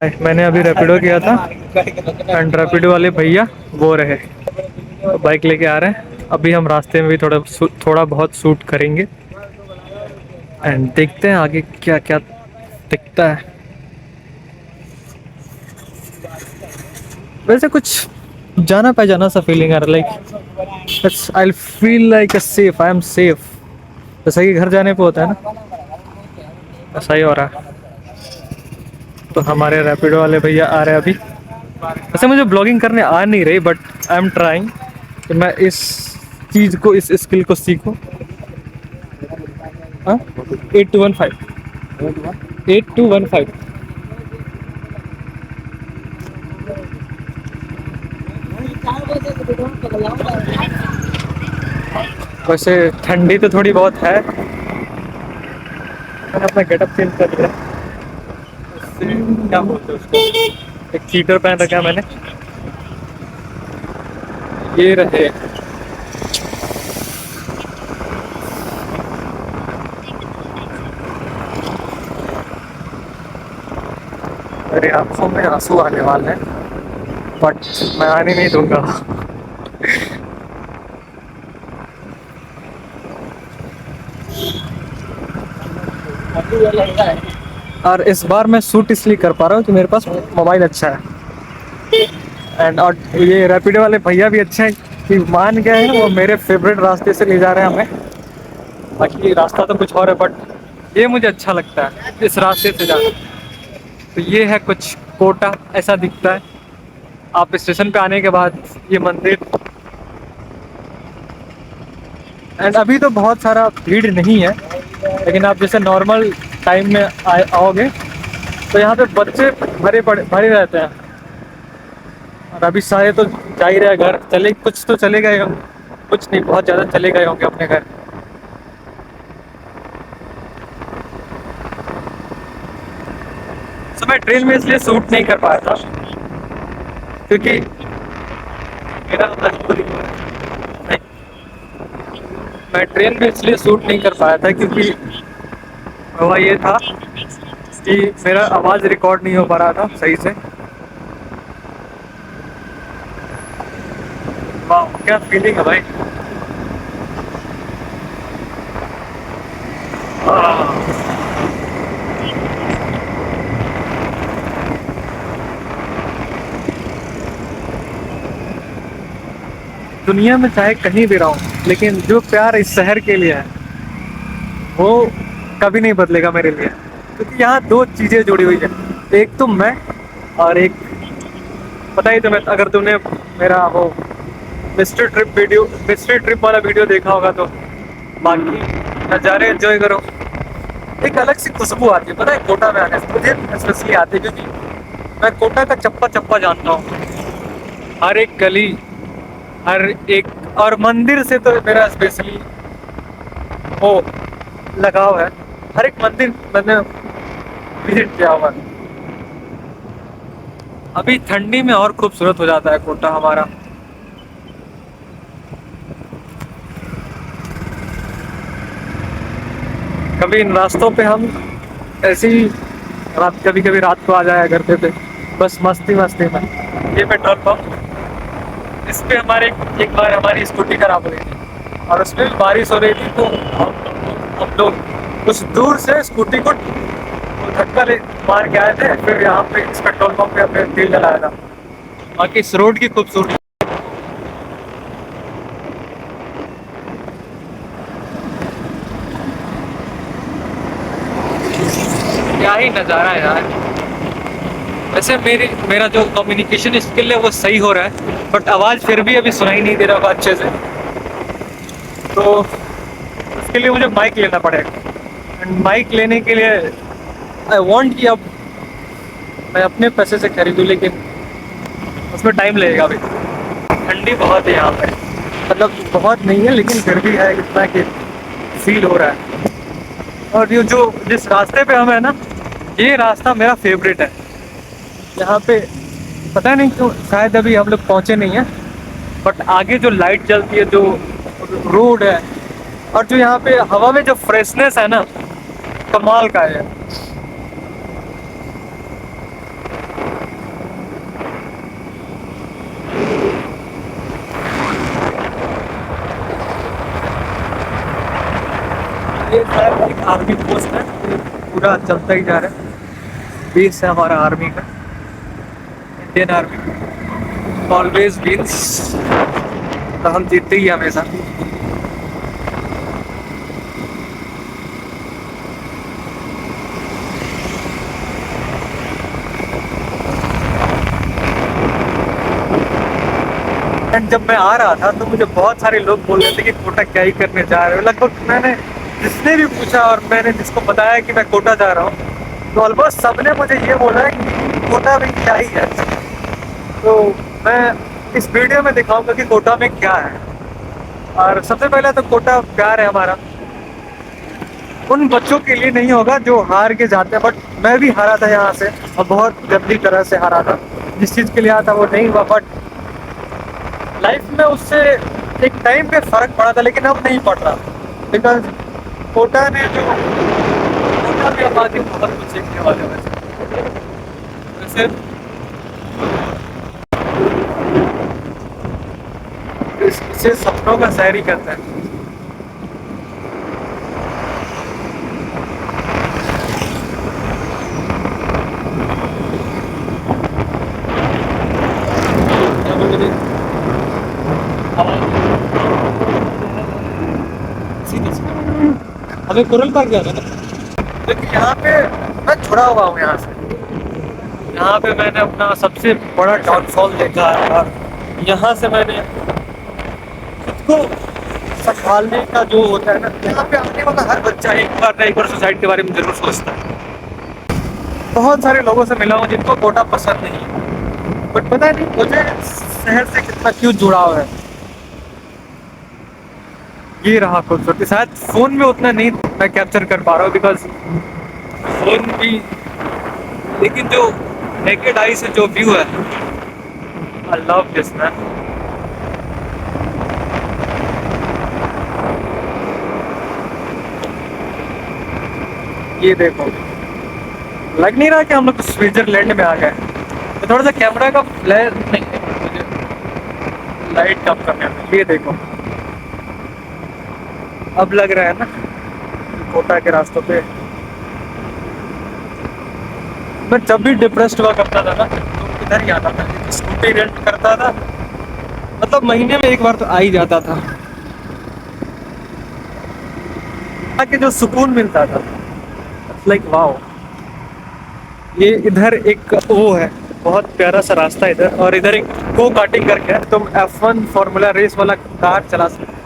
मैंने अभी रैपिडो किया था एंड रैपिडो वाले भैया वो रहे, बाइक लेके आ रहे हैं। अभी हम रास्ते में भी थोड़ा बहुत शूट करेंगे एंड देखते हैं आगे क्या क्या दिखता है। वैसे कुछ जाना पहचाना सा फीलिंग आ रहा, like I feel like a safe, I am safe. जैसा कि घर जाने पे होता है ना, ऐसा ही हो रहा है। तो हमारे रैपिडो वाले भैया आ रहे हैं अभी। वैसे मुझे ब्लॉगिंग करने आ नहीं रही, बट आई एम ट्राइंग कि मैं इस चीज़ को, इस स्किल को सीखूं। हाँ, 8215, 8215। वैसे ठंडी तो थोड़ी बहुत है, मैंने अपना गेटअप चेंज कर लिया। उससे क्या बोलते हैं उसको, एक चीटर पहन रखा है मैंने। ये रहे। मेरी आंखों में आंसू आने वाले हैं, बट मैं आने नहीं दूंगा। और इस बार मैं शूट इसलिए कर पा रहा हूँ कि मेरे पास मोबाइल अच्छा है एंड और ये रैपिडो वाले भैया भी अच्छे हैं कि मान गए हैं, वो मेरे फेवरेट रास्ते से ले जा रहे हैं हमें। बाकी रास्ता तो कुछ और है, बट ये मुझे अच्छा लगता है इस रास्ते से जाना। तो ये है कुछ कोटा ऐसा दिखता है। आप स्टेशन पे आने के बाद ये मंदिर, एंड अभी तो बहुत सारा भीड़ नहीं है, लेकिन आप जैसे नॉर्मल टाइम में आओगे तो यहाँ पे बच्चे भरे रहते हैं। और अभी सारे तो जा ही रहे घर, चले कुछ तो चले गए होंगे, कुछ नहीं बहुत ज़्यादा चले गए होंगे अपने घर। तो मैं ट्रेन में इसलिए शूट नहीं कर पाया था क्योंकि मेरा मजबूरी, नहीं, मैं ट्रेन में इसलिए शूट नहीं कर पाया था क्योंकि हुआ ये था कि मेरा आवाज़ रिकॉर्ड नहीं हो पा रहा था सही से। वाह क्या फीलिंग है भाई। आह, दुनिया में चाहे कहीं भी रहूं, लेकिन जो प्यार इस शहर के लिए है वो कभी नहीं बदलेगा मेरे लिए। क्योंकि यहाँ दो चीज़ें जुड़ी हुई है, एक तो मैं और एक, पता ही तुम्हें, अगर तुमने मेरा वो मिस्ट्री ट्रिप वाला वीडियो देखा होगा तो। बाकी नज़ारे एंजॉय करो। एक अलग सी खुशबू आती है, पता है कोटा में आने से मुझे स्पेशली आती है, क्योंकि मैं कोटा का चप्पा चप्पा जानता हूँ, हर एक गली, हर एक, और मंदिर से तो मेरा स्पेशली वो लगाव है। हर एक मंदिर मैंने विजिट किया हुआ है। अभी ठंडी में और खूबसूरत हो जाता है कोटा हमारा। कभी इन रास्तों पे हम ऐसे ही रात, कभी कभी रात को आ जाया करते थे बस मस्ती मस्ती में। ये पेट्रोल पंप, इस पे हमारे एक बार हमारी स्कूटी खराब हो गई थी और उसमें भी बारिश हो रही थी, तो हम लोग कुछ दूर से स्कूटी को धक्का ले मार के आए थे, फिर यहाँ पे इस पेट्रोल पंप पे अपने तेल डलाया था। बाकी इस रोड की खूबसूरती, क्या ही नज़ारा है यार। वैसे मेरा जो कम्युनिकेशन स्किल है वो सही हो रहा है, बट आवाज़ फिर भी अभी सुनाई नहीं दे रहा होगा अच्छे से, तो उसके लिए मुझे माइक लेना पड़ेगा। एंड माइक लेने के लिए आई वांट कि अब मैं अपने पैसे से खरीदूँ, लेकिन उसमें टाइम लगेगा अभी। ठंडी बहुत है यहाँ पे, मतलब बहुत नहीं है लेकिन फिर भी है इतना कि फील हो रहा है। और ये जो जिस रास्ते पे हम है ना, ये रास्ता मेरा फेवरेट है। यहाँ पे पता नहीं क्यों, शायद अभी हम लोग पहुँचे नहीं हैं, बट आगे जो लाइट जलती है, जो रोड है, और जो यहाँ पे हवा में जो फ्रेशनेस है ना, कमाल का है। ये शायद एक आर्मी पोस्ट है, ये पूरा चलता ही जा रहा है। बेस है हमारा आर्मी का, इंडियन आर्मी ऑलवेज विंस, तो हम जीतते ही हैं हमेशा। एंड जब मैं आ रहा था तो मुझे बहुत सारे लोग बोल रहे थे कि कोटा क्या ही करने जा रहे हो। लगभग मैंने जिसने भी पूछा और मैंने जिसको बताया कि मैं कोटा जा रहा हूँ, तो ऑलमोस्ट सबने मुझे ये बोला है कि कोटा में क्या ही है। तो मैं इस वीडियो में दिखाऊंगा कि कोटा में क्या है। और सबसे पहले तो कोटा प्यार है हमारा, उन बच्चों के लिए नहीं होगा जो हार के जाते हैं, बट मैं भी हारा था यहाँ से और बहुत गंदी तरह से हारा था। जिस चीज़ के लिए आया था वो नहीं हुआ, बट लाइफ में उससे एक टाइम पे फर्क पड़ा था, लेकिन अब नहीं पड़ रहा। बिकॉज कोटा ने जो कोटा भी आबादी बहुत कुछ सीखने वाले वैसे इसे सपनों का शहर ही कहते हैं। हमें कुरल पार्क जाना था, लेकिन यहाँ पे मैं छुड़ा हुआ हूँ यहाँ से। यहाँ पे मैंने अपना सबसे बड़ा डाउनफॉल देखा है, और यहाँ से मैंने खुद को संभालने का जो होता है ना, यहाँ पे आने वाला हर बच्चा एक बार सुसाइड के बारे में जरूर सोचता है। बहुत सारे लोगों से मिला हूँ जिनको कोटा पसंद नहीं है, बट पता नहीं मुझे शहर से कितना क्यों जुड़ाव है। ये रहा खूबसूरती, शायद फोन में उतना नहीं मैं कैप्चर कर पा रहा हूँ, बिकॉज फोन भी, लेकिन जो नेकेड आई से जो व्यू है, आई लव दिस मैन। ये देखो, लग नहीं रहा कि हम लोग स्विट्जरलैंड में आ गए। तो थोड़ा सा कैमरा का फ्लैश नहीं है, मुझे लाइट कम करने में। ये देखो, अब लग रहा है ना कोटा के रास्तों पे। मैं जब भी डिप्रेस्ड हुआ करता था ना, तो इधर ही आता था, स्कूटी रेंट करता था, मतलब महीने में एक बार तो आ ही जाता था। आके जो सुकून मिलता था, लाइक वाओ। ये इधर एक वो है, बहुत प्यारा सा रास्ता इधर, और इधर एक गो कार्टिंग करके है, तुम F1 फॉर्मूला रेस वाला कार चला सकते।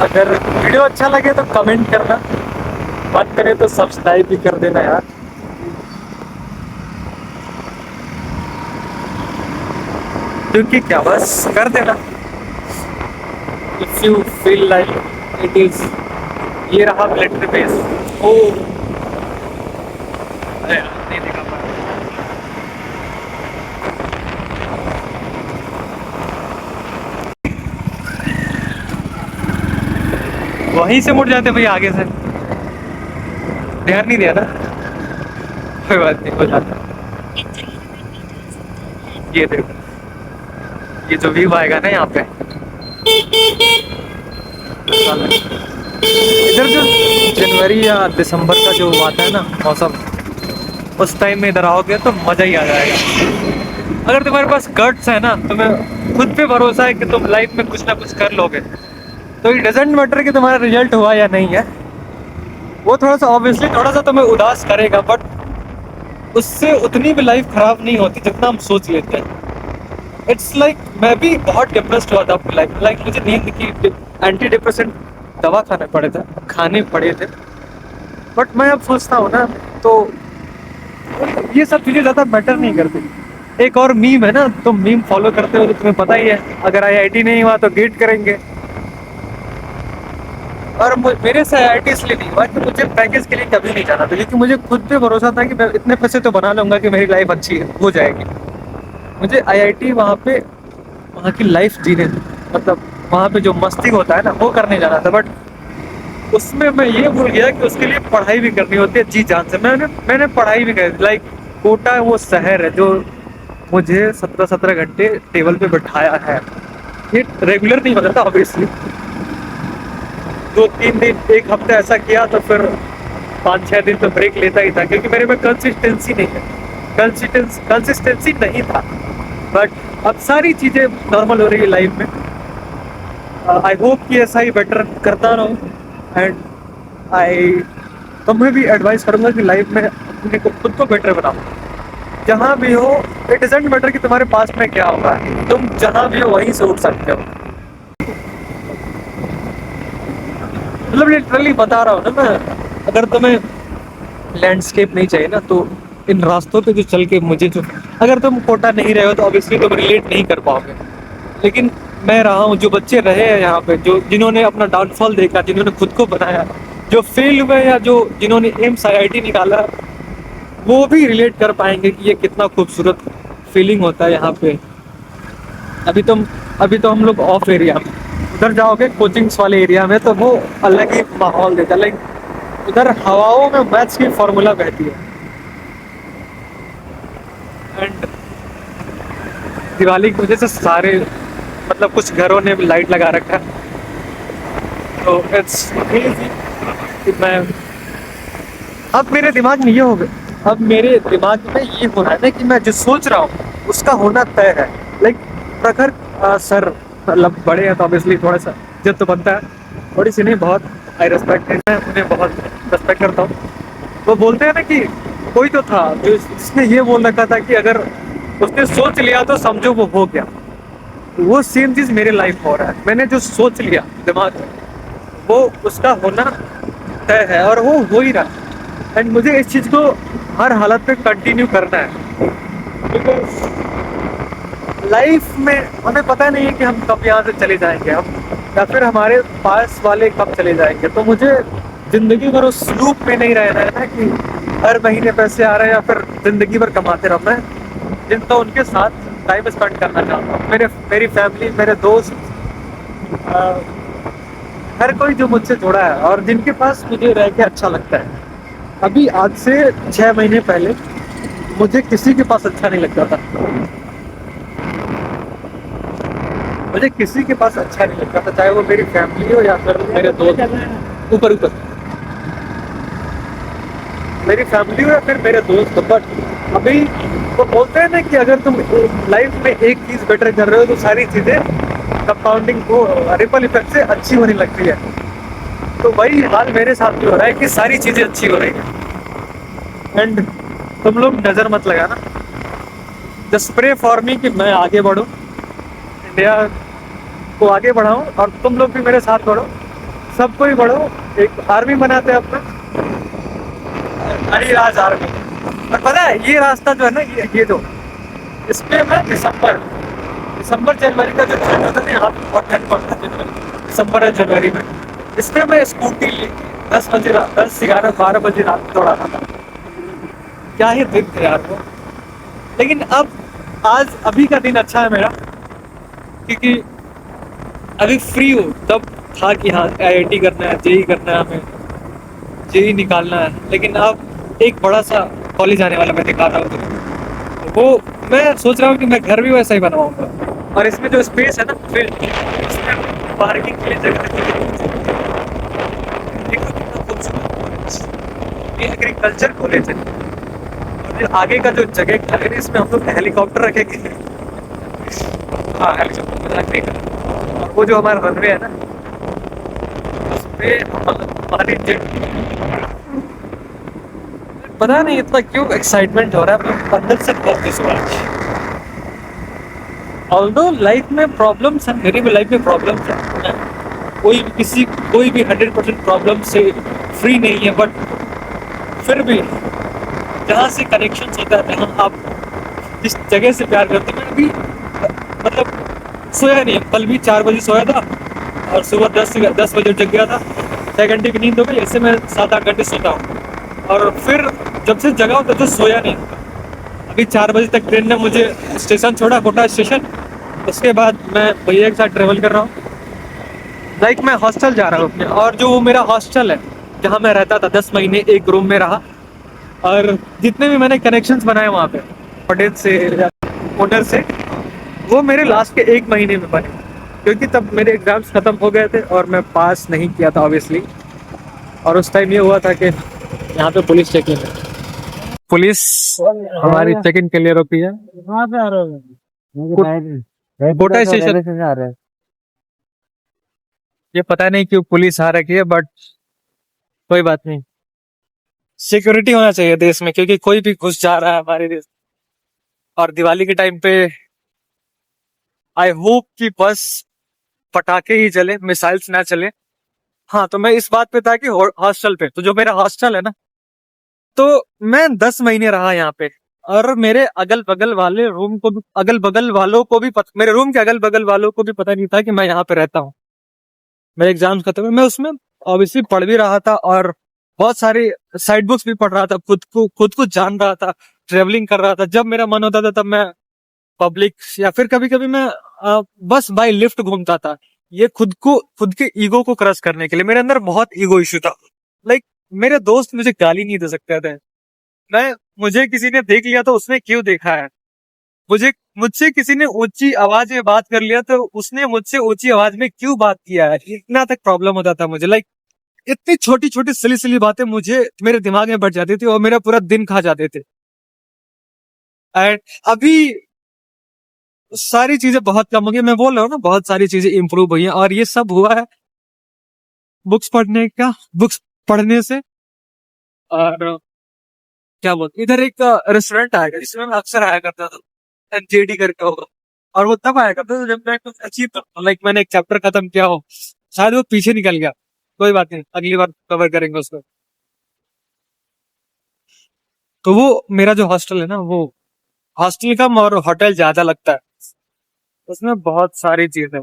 अगर वीडियो अच्छा लगे तो कमेंट करना, मन करे तो सब्सक्राइब भी कर देना यार। क्योंकि क्या, बस कर देना if you feel like it is. ये रहा मिलिट्री बेस। ओ अरे नहीं देखा पा। वहीं से मुड़ जाते भैया, आगे से ध्यान नहीं दिया ना, कोई बात नहीं, हो जाता। ये देखो, ये जो व्यू आएगा ना यहाँ पे, इधर जो जनवरी या दिसंबर का जो आता है ना मौसम, उस टाइम में इधर आओगे तो मज़ा ही आ जाएगा। अगर तुम्हारे पास गट्स है ना, तुम्हें खुद पे भरोसा है कि तुम लाइफ में कुछ ना कुछ कर लोगे, तो इट डजेंट मैटर कि तुम्हारा रिजल्ट हुआ या नहीं है। वो थोड़ा सा ऑब्वियसली थोड़ा सा तुम्हें उदास करेगा, बट उससे उतनी भी लाइफ खराब नहीं होती जितना हम सोच लेते हैं। इट्स लाइक मैं भी बहुत डिप्रेस्ड हुआ था अपनी लाइफ में, लाइक मुझे नींद की एंटी डिप्रेसेंट दवा खाने पड़े थे, बट मैं अब सोचता हूँ ना, तो ये सब चीज़ें ज़्यादा मैटर नहीं करती। एक और मीम है ना, तुम मीम फॉलो करते हो तो तुम्हें पता ही है, अगर IIT नहीं हुआ तो गेट करेंगे। और मेरे से IIT इसलिए नहीं हुआ कि मुझे पैकेज के लिए कभी नहीं जाना था, क्योंकि मुझे खुद पे भरोसा था कि मैं इतने पैसे तो बना लूँगा कि मेरी लाइफ अच्छी हो जाएगी। मुझे IIT वहाँ पे वहाँ की लाइफ जीने, मतलब वहाँ पे जो मस्ती होता है ना वो करने जाना था। बट उसमें मैं ये भूल गया कि उसके लिए पढ़ाई भी करनी होती है जी जान से। मैंने मैंने पढ़ाई भी करी, लाइक कोटा वो शहर है जो मुझे 17-17 घंटे टेबल पे बिठाया है। ये रेगुलर नहीं होता था ऑब्वियसली, 2-3 दिन, एक हफ्ते ऐसा किया तो फिर 5-6 दिन तो ब्रेक लेता ही था, क्योंकि मेरे में कंसिस्टेंसी नहीं है, कंसिस्टेंसी नहीं था। बट अब सारी चीज़ें नॉर्मल हो रही है लाइफ में। आई होप कि ऐसा ही बेटर करता रहूँ। एंड आई तुम्हें भी एडवाइस करूँगा कि लाइफ में अपने को खुद को बेटर बनाओ। जहाँ भी हो, इट डजेंट मैटर कि तुम्हारे पास में क्या होगा, तुम जहाँ भी हो वहीं से उठ सकते हो। मतलब लिटरली बता रहा हूँ ना मैं, अगर तुम्हें लैंडस्केप नहीं चाहिए ना तो इन रास्तों पे जो चल के मुझे जो, अगर तुम कोटा नहीं रहे हो तो ऑब्वियसली तुम रिलेट नहीं कर पाओगे, लेकिन मैं रहा हूँ, जो बच्चे रहे हैं यहाँ पे, जो जिन्होंने अपना डाउनफॉल देखा, जिन्होंने खुद को बनाया, जो फेल हुए या जो जिन्होंने एम्स आईआईटी निकाला, वो भी रिलेट कर पाएंगे कि ये कितना खूबसूरत फीलिंग होता है यहाँ पे। अभी तुम अभी तो हम लोग ऑफ एरिया में, उधर जाओगे कोचिंग्स वाले एरिया में तो वो अलग ही माहौल देता है। लाइक उधर हवाओं में मैथ्स की फॉर्मूला बहती है। एंड दिवाली की वजह से सारे, मतलब कुछ घरों ने भी लाइट लगा रखा है, तो इट्स इजी कि मैं, अब मेरे दिमाग में ये हो गया, अब मेरे दिमाग में ये हो रहा है ना कि मैं जो सोच रहा हूँ उसका होना तय है। लाइक प्रखर सर, मतलब बड़े हैं तो ऑब्वियसली थोड़ा सा इज्जत तो बनता है, थोड़ी सी नहीं, बहुत आई रेस्पेक्ट, मैं उन्हें बहुत रेस्पेक्ट करता हूँ। वो बोलते हैं ना कि कोई तो था जो जिसने ये बोल रखा था कि अगर उसने सोच लिया तो समझो वो हो गया। वो सेम चीज़ मेरे लाइफ में हो रहा है, मैंने जो सोच लिया दिमाग में वो उसका होना तय है और वो हो ही रहा है। एंड मुझे इस चीज़ को हर हालत में कंटिन्यू करना है, बिकॉज लाइफ में हमें पता नहीं है कि हम कब यहाँ से चले जाएंगे, हम या फिर हमारे पास वाले कब चले जाएंगे। तो मुझे ज़िंदगी भर उस लूप में नहीं रहना है ना कि हर महीने पैसे आ रहे हैं या फिर ज़िंदगी भर कमाते रहना है। जिन तो उनके साथ टाइम स्पेंड करना चाहता हूँ, मेरी फैमिली, मेरे दोस्त, हर कोई जो मुझसे जुड़ा है और जिनके पास मुझे रह के अच्छा लगता है। अभी आज से 6 महीने पहले मुझे किसी के पास अच्छा नहीं लगता था, मुझे किसी के पास अच्छा नहीं लगता था, चाहे वो मेरी फैमिली हो या फिर मेरे दोस्त, ऊपर ऊपर मेरी फैमिली हो या फिर मेरे दोस्त हो। बट अभी वो बोलते हैं ना कि अगर तुम लाइफ में एक चीज़ बेटर कर रहे हो तो सारी चीज़ें कंपाउंडिंग को, रिपल इफेक्ट से अच्छी होने लगती है। तो वही हाल मेरे साथ भी हो रहा है कि सारी चीज़ें अच्छी हो रही है। एंड तुम लोग नज़र मत लगाना, जस्ट प्रे फॉर मी कि मैं आगे बढ़ूँ, इंडिया को आगे बढ़ाऊँ और तुम लोग भी मेरे साथ बढ़ो, सबको ही बढ़ो, एक आर्मी बनाते हैं अपना, हरी राज आर्मी। और पता है ये रास्ता जो है ना, ये जो इसमें मैं दिसंबर जनवरी का जो ठंड होता है ना, यहाँ पे बहुत ठंड पड़ता है जनवरी, दिसंबर और जनवरी में, इसमें मैं स्कूटी लेके 10 बजे रात, 10, 11, 12 बजे रात में दौड़ाता था। क्या ही दिन थे यार वो। लेकिन अब आज अभी का दिन अच्छा है मेरा, क्योंकि अभी फ्री हो, तब था कि हाँ आईआईटी करना है, जेई करना है, हमें जेई निकालना है। लेकिन अब एक बड़ा सा कॉलेज आने वाला मैं दिखा रहा हूँ, वो मैं सोच रहा हूँ कि मैं घर भी वैसा ही बनवाऊंगा। और इसमें जो स्पेस है ना फील्ड, इसमें पार्किंग के लिए जगह देखो कितना खूबसूरत, ये एग्रीकल्चर कॉलेज है। और ये आगे का जो जगह है इसमें हम लोग हेलीकॉप्टर रखेंगे, हाँ हेलीकॉप्टर मजाक नहीं कर। और वो जो हमारा रनवे है ना, उस पे हमारी जेट, पता नहीं इतना क्यों एक्साइटमेंट हो रहा है, मैं अंदर से बहुत खुश हुआ। ऑल्दो लाइफ में प्रॉब्लम्स हैं, मेरी भी लाइफ में प्रॉब्लम्स हैं, कोई भी 100% प्रॉब्लम से फ्री नहीं है। बट फिर भी जहाँ से कनेक्शन होता है, जहाँ आप जिस जगह से प्यार करते हैं, मैं भी मतलब सोया नहीं, कल भी 4 बजे सोया था और सुबह 10 बजे जग गया था, 6 घंटे की नींद हो गई, ऐसे मैं 7-8 घंटे सोता हूँ। और फिर जब से जगा हूँ तब से सोया नहीं। अभी 4 बजे तक ट्रेन ने मुझे स्टेशन छोड़ा, कोटा स्टेशन, उसके बाद मैं भैया के साथ ट्रेवल कर रहा हूँ। लाइक मैं हॉस्टल जा रहा हूँ अपने, और जो वो मेरा हॉस्टल है जहाँ मैं रहता था 10 महीने एक रूम में रहा, और जितने भी मैंने कनेक्शंस बनाए वहाँ पे ऑडिट से या ओनर से, वो मेरे लास्ट के 1 महीने में बने, क्योंकि तब मेरे एग्जाम्स खत्म हो गए थे और मैं पास नहीं किया था ऑब्वियसली। और उस टाइम ये हुआ था कि यहाँ पे पुलिस चेकिंग है, पुलिस हमारी चेकिंग क्लियर होती है। कहाँ पे आ रहे हो? कोटा स्टेशन। से आ रहे हैं। ये पता नहीं क्यों पुलिस आ रखी है, बट कोई बात नहीं। सिक्योरिटी होना चाहिए देश में, क्योंकि कोई भी घुस जा रहा है हमारे देश। और दिवाली के टाइम पे आई होप कि बस पटाखे ही चले, मिसाइल्स ना चले। हाँ, तो मैं इस बात पे था कि हॉस्टल पे, तो जो मेरा हॉस्टल है ना, तो मैं 10 महीने रहा यहाँ पे। और मेरे अगल बगल वाले रूम को भी, अगल बगल वालों को भी मेरे रूम के अगल बगल वालों को भी पता नहीं था कि मैं यहाँ पे रहता हूँ। मेरे एग्जाम्स खत्म हुए, मैं उसमें ऑब्वियसली पढ़ भी रहा था, और बहुत सारी साइड बुक्स भी पढ़ रहा था, खुद को जान रहा था, ट्रेवलिंग कर रहा था। जब मेरा मन होता था तब मैं पब्लिक, या फिर कभी कभी मैं बस बाय लिफ्ट घूमता था। ये खुद के ईगो को क्रश करने के लिए। मेरे अंदर बहुत ईगो इशू था। लाइक मेरे दोस्त मुझे गाली नहीं दे सकते थे। मैं मुझे किसी ने देख लिया तो उसने क्यों देखा है, मुझे मुझसे किसी ने ऊंची आवाज में बात कर लिया तो उसने मुझसे ऊंची आवाज में क्यों बात किया है, इतना तक प्रॉब्लम होता था मुझे। लाइक इतनी छोटी छोटी सिली सिली बातें मुझे मेरे दिमाग में बैठ जाती थी और मेरा पूरा दिन खा जाते थे। एंड अभी सारी चीजें बहुत कम हो गई, मैं बोल रहा हूँ ना, बहुत सारी चीजें इंप्रूव हुई हैं, और ये सब हुआ है बुक्स पढ़ने से। और क्या बोलते, इधर एक रेस्टोरेंट आएगा जिसमें मैं अक्सर आया करता था, एनजेडी करके होगा। और वो तब आया करता था जब मैं कुछ अचीव करता, लाइक मैंने एक चैप्टर खत्म किया हो, शायद वो पीछे निकल गया, कोई बात नहीं, अगली बार कवर करेंगे उसको। तो वो मेरा जो हॉस्टल है ना, वो हॉस्टल कम और होटल ज्यादा लगता है, उसमें बहुत सारी चीजें।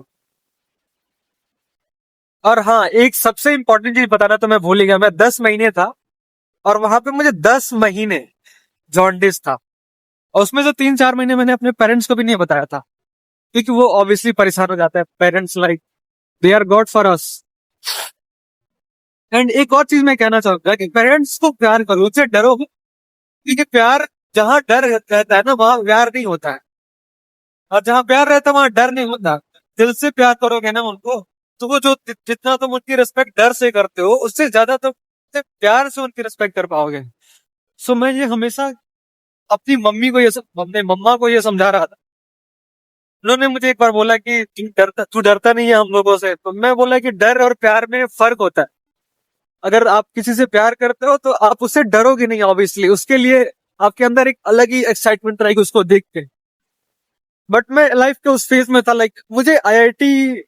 और हाँ, एक सबसे इंपॉर्टेंट चीज बताना तो मैं भूल ही गया, मैं 10 महीने था और वहां पे मुझे 10 महीने जॉन्डिस था। और उसमें से 3-4 महीने मैंने अपने पेरेंट्स को भी नहीं बताया था, क्योंकि वो ऑब्वियसली परेशान हो जाता है। Parents like they are god for us. And एक और चीज मैं कहना चाहूंगा कि पेरेंट्स को प्यार करो, उनसे डरो, क्योंकि प्यार, जहां डर रहता है ना वहां प्यार नहीं होता है, और जहां प्यार रहता है वहां डर नहीं होता। दिल से प्यार करोगे ना उनको, तो वो जो जितना तुम उनकी रिस्पेक्ट डर से करते हो, उससे ज्यादा तुम प्यार से उनकी रिस्पेक्ट कर पाओगे। सो मैं ये हमेशा अपनी मम्मी को अपने मम्मा को ये समझा रहा था। उन्होंने मुझे एक बार बोला कि तू डरता नहीं है हम लोगों से, तो मैं बोला कि डर और प्यार में फर्क होता है। अगर आप किसी से प्यार करते हो तो आप उससे डरोगे नहीं, ऑब्वियसली उसके लिए आपके अंदर एक अलग ही एक्साइटमेंट रहेगी उसको देख के। बट मैं लाइफ के उस फेज में था, लाइक मुझे आईआईटी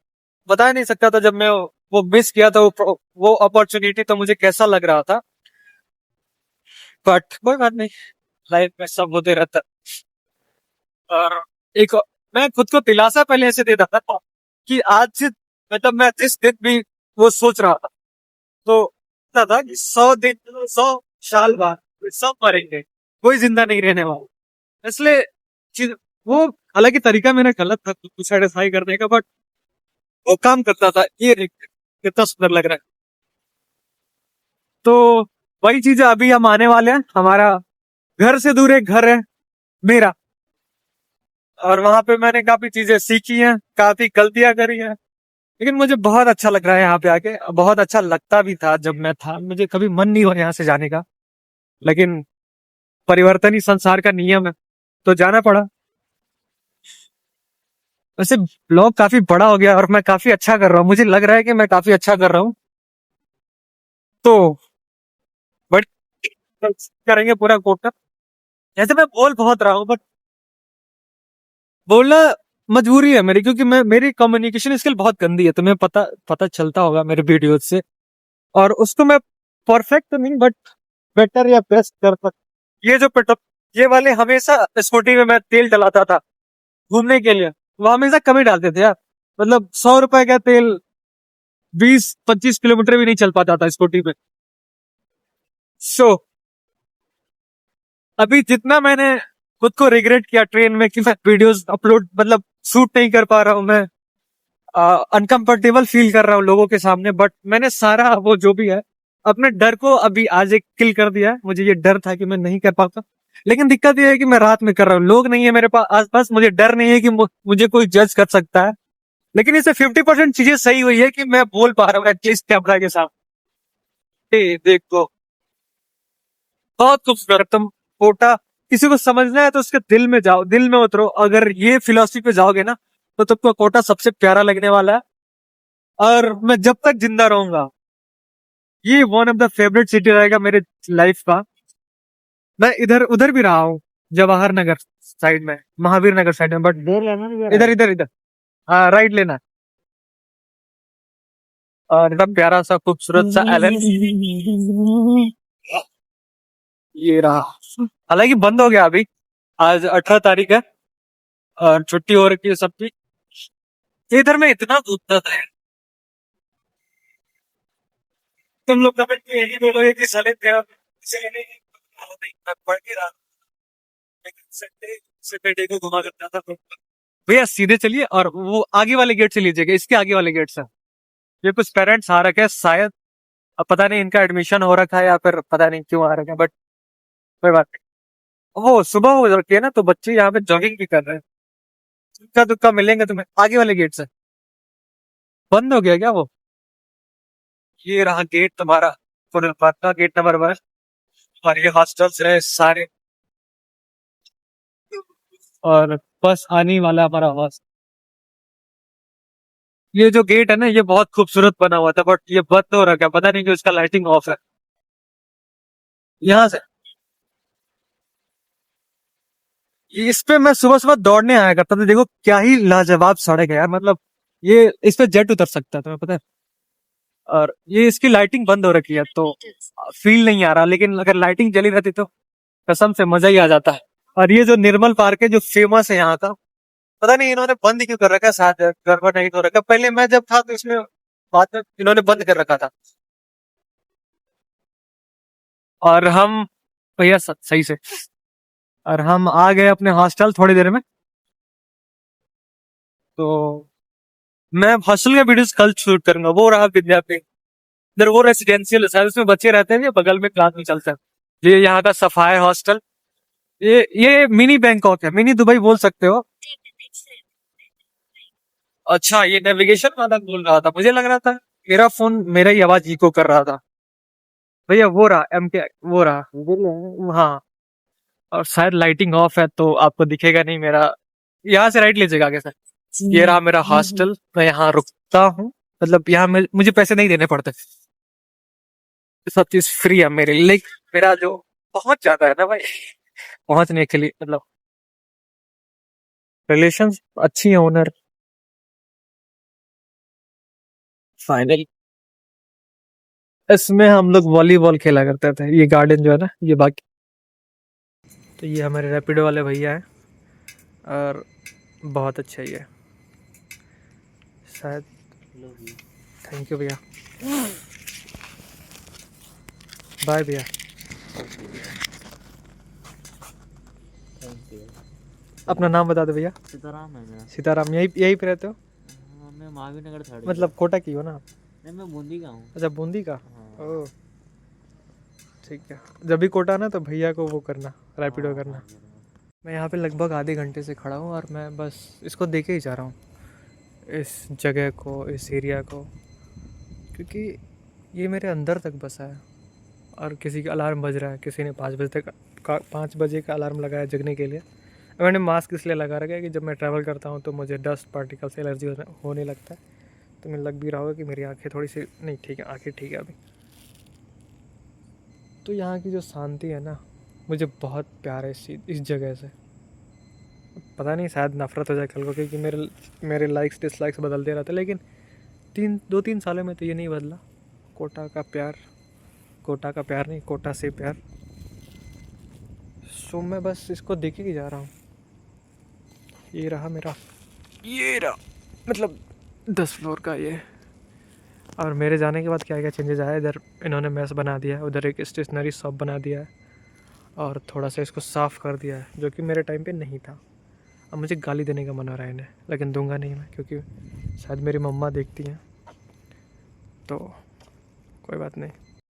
बता नहीं सकता था, जब मैं वो मिस किया था वो अपॉर्चुनिटी, तो मुझे कैसा लग रहा था। बट कोई बात नहीं, लाइफ में सब होते रहता है। और एक मैं खुद को दिलासा पहले ऐसे देता था कि आज मतलब मैं जिस दिन भी वो सोच रहा था, तो था कि 100 दिन 100 साल बाद सब मरेंगे, कोई जिंदा नहीं रहने वाला। इसलिए चीज वो, हालांकि तरीका मेरा गलत था खुद को सेटिस्फाई करने का, बट वो काम करता था। ये देख कितना सुंदर लग रहा है। तो वही चीज अभी हम आने वाले हैं, हमारा घर से दूर एक घर है मेरा, और वहां पे मैंने काफी चीजें सीखी हैं, काफी गलतियां करी हैं, लेकिन मुझे बहुत अच्छा लग रहा है यहाँ पे आके। बहुत अच्छा लगता भी था जब मैं था, मुझे कभी मन नहीं हुआ यहाँ से जाने का, लेकिन परिवर्तन ही संसार का नियम है, तो जाना पड़ा। वैसे ब्लॉग काफी बड़ा हो गया और मैं काफी अच्छा कर रहा हूँ, मुझे लग रहा है कि मैं काफी अच्छा कर रहा हूँ। तो बट करेंगे पूरा कोटा। जैसे मैं बोल बहुत रहा हूँ, बट बोलना मजबूरी है मेरी, क्योंकि मेरी कम्युनिकेशन स्किल बहुत गंदी है, तुम्हें पता पता चलता होगा मेरे वीडियो से। और उसको मैं परफेक्ट तो नहीं, बट बेटर या बेस्ट कर सकता। ये जो पेट्रोल, ये वाले हमेशा स्कूटी में मैं तेल डलाता था घूमने के लिए, वो हमेशा कम ही डालते थे यार। मतलब 100 रुपए का तेल 20-25 किलोमीटर भी नहीं चल पाता था स्कूटी में। सो अभी जितना मैंने खुद को रिग्रेट किया ट्रेन में कि मैं वीडियोस अपलोड मतलब शूट नहीं कर पा रहा हूँ, मैं अनकंफर्टेबल फील कर रहा हूँ लोगों के सामने। बट मैंने सारा वो जो भी है अपने डर को अभी आज एक किल कर दिया है। मुझे ये डर था कि मैं नहीं कर पाता, लेकिन दिक्कत ये है कि मैं रात में कर रहा हूँ, लोग नहीं है मेरे पास आसपास, मुझे डर नहीं है कि मुझे कोई जज कर सकता है। लेकिन इससे 50% चीजें सही हुई है कि मैं बोल पा रहा हूँ एटलीस्ट कैमरा के सामने। देखो बहुत खूबसूरत तुम कोटा, किसी को समझना है तो उसके दिल में जाओ, दिल में उतरो। अगर ये फिलोसफी पे जाओगे ना तो तुमको कोटा सबसे प्यारा लगने वाला है। और मैं जब तक जिंदा रहूंगा ये one of the favourite city रहेगा मेरे लाइफ का। मैं इधर उधर भी रहा हूँ, जवाहर नगर साइड में, महावीर नगर साइड में, बट इधर इधर इधर हाँ राइट लेना है। और एकदम प्यारा सा खूबसूरत सा एलन ये रहा। हालांकि बंद हो गया अभी, आज 18 तारीख है और छुट्टी हो रखी है सबकी। इधर में इतना घूमता था, तुम लोग कमेंट में यही बोलोगे कि साले तेरा इसीलिए नहीं मैं पढ़ के रहा, लेकिन संडे सैटरडे को घुमा करता था। तो भैया सीधे चलिए और वो आगे वाले गेट से लीजिएगा, इसके आगे वाले गेट से। ये कुछ पेरेंट्स आ रखे हैं शायद, अब पता नहीं इनका एडमिशन हो रखा है या फिर पता नहीं क्यों आ रखा है, बट कोई बात नहीं। वो सुबह हो रखी है ना तो बच्चे यहाँ पे जॉगिंग भी कर रहे हैं। इक्का दुक्का मिलेंगे तुम्हें आगे वाले गेट से। बंद हो गया क्या वो? ये रहा गेट तुम्हारा, फुटपाथ का गेट नंबर 1। और ये हॉस्टल्स है सारे, और बस आने वाला हमारा आवाज। ये जो गेट है ना ये बहुत खूबसूरत बना हुआ था, बट ये बंद हो रखा है, पता नहीं कि उसका लाइटिंग ऑफ है। यहाँ से इस पे मैं सुबह सुबह दौड़ने आया करता था, देखो क्या ही लाजवाब सड़क है यार, मतलब ये इस पे जेट उतर सकता है तुम्हें पता है। और ये इसकी लाइटिंग बंद हो रखी है तो फील नहीं आ रहा, लेकिन अगर लाइटिंग जली रहती तो कसम से मजा ही आ जाता है। और ये जो निर्मल पार्क है जो फेमस है यहाँ का, पता नहीं इन्होंने बंद क्यों कर रखा है, शायद गड़बड़ नहीं हो रखा। पहले मैं जब था तो इसमें बाद में इन्होंने बंद कर रखा था। और हम भैया सही से, और हम आ गए अपने हॉस्टल थोड़ी देर में। तो मैं हॉस्टल का वीडियोस कल शूट करूंगा। वो रहा विद्यापीठ, इधर वो रेसिडेंशियल है शायद, उसमें बच्चे रहते हैं, ये बगल में क्लास में चलता है। ये यहाँ का सफाया हॉस्टल, ये मिनी बैंकॉक है, मिनी दुबई बोल सकते हो। अच्छा ये नेविगेशन वाला बोल रहा था, मुझे लग रहा था मेरा फोन मेरा ही आवाज इको कर रहा था। भैया वो रहा एम के, वो रहा हाँ। और शायद लाइटिंग ऑफ है तो आपको दिखेगा नहीं मेरा। यहाँ से राइट लीजिएगा आगे से। ये रहा मेरा हॉस्टल, मैं यहाँ रुकता हूँ, मतलब यहाँ मुझे पैसे नहीं देने पड़ते, सब चीज फ्री है मेरे लिए। मेरा जो पहुंच जाता है ना भाई, पहुंचने के लिए मतलब रिलेशन अच्छी है ओनर। फाइनल इसमें हम लोग वॉलीबॉल खेला करते थे, ये गार्डन जो है ना ये बाकी। तो ये हमारे रैपिडो वाले भैया हैं और बहुत अच्छा ही है शायद। थैंक यू भैया, बाय भैया। अपना नाम बता दो भैया। सीताराम है मेरा। सीताराम, यही यही पे रहते हो? हाँ, मैं महावीर नगर थर्ड। मतलब कोटा की हो ना? नहीं, मैं बूंदी का हूँ। अच्छा बूंदी का। हाँ। ओह ठीक है, जब भी कोटा ना तो भैया को वो करना, रैपिडो हाँ, करना। हाँ, मैं यहाँ पे लगभग आधे घंटे से खड़ा हूँ और मैं बस इसको देखे ही जा रहा हूँ, इस जगह को, इस एरिया को, क्योंकि ये मेरे अंदर तक बसा है। और किसी का अलार्म बज रहा है, किसी ने 5 बजे तक 5 बजे का अलार्म लगाया जगने के लिए। मैंने मास्क इसलिए लगा रखा है कि जब मैं ट्रैवल करता हूँ तो मुझे डस्ट पार्टिकल से एलर्जी होने लगता है। तो मैं लग भी रहा होगा कि मेरी आंखें थोड़ी सी नहीं ठीक है, आंखें ठीक है अभी। तो यहाँ की जो शांति है ना मुझे बहुत प्यार है इस जगह से। पता नहीं शायद नफरत हो जाए कल को, क्योंकि मेरे लाइक्स डिसलाइक्स बदलते रहते, लेकिन 2-3 सालों में तो ये नहीं बदला। कोटा का प्यार, कोटा का प्यार नहीं, कोटा से प्यार। सो मैं बस इसको देखे ही जा रहा हूँ। ये रहा मेरा, ये रहा मतलब 10 फ्लोर का ये। और मेरे जाने के बाद क्या क्या चेंजेस आया, इधर इन्होंने मेस बना दिया है, उधर एक स्टेशनरी शॉप बना दिया है, और थोड़ा सा इसको साफ़ कर दिया है, जो कि मेरे टाइम पे नहीं था। अब मुझे गाली देने का मन हो रहा है इन्हें, लेकिन दूंगा नहीं मैं, क्योंकि शायद मेरी मम्मा देखती हैं, तो कोई बात नहीं।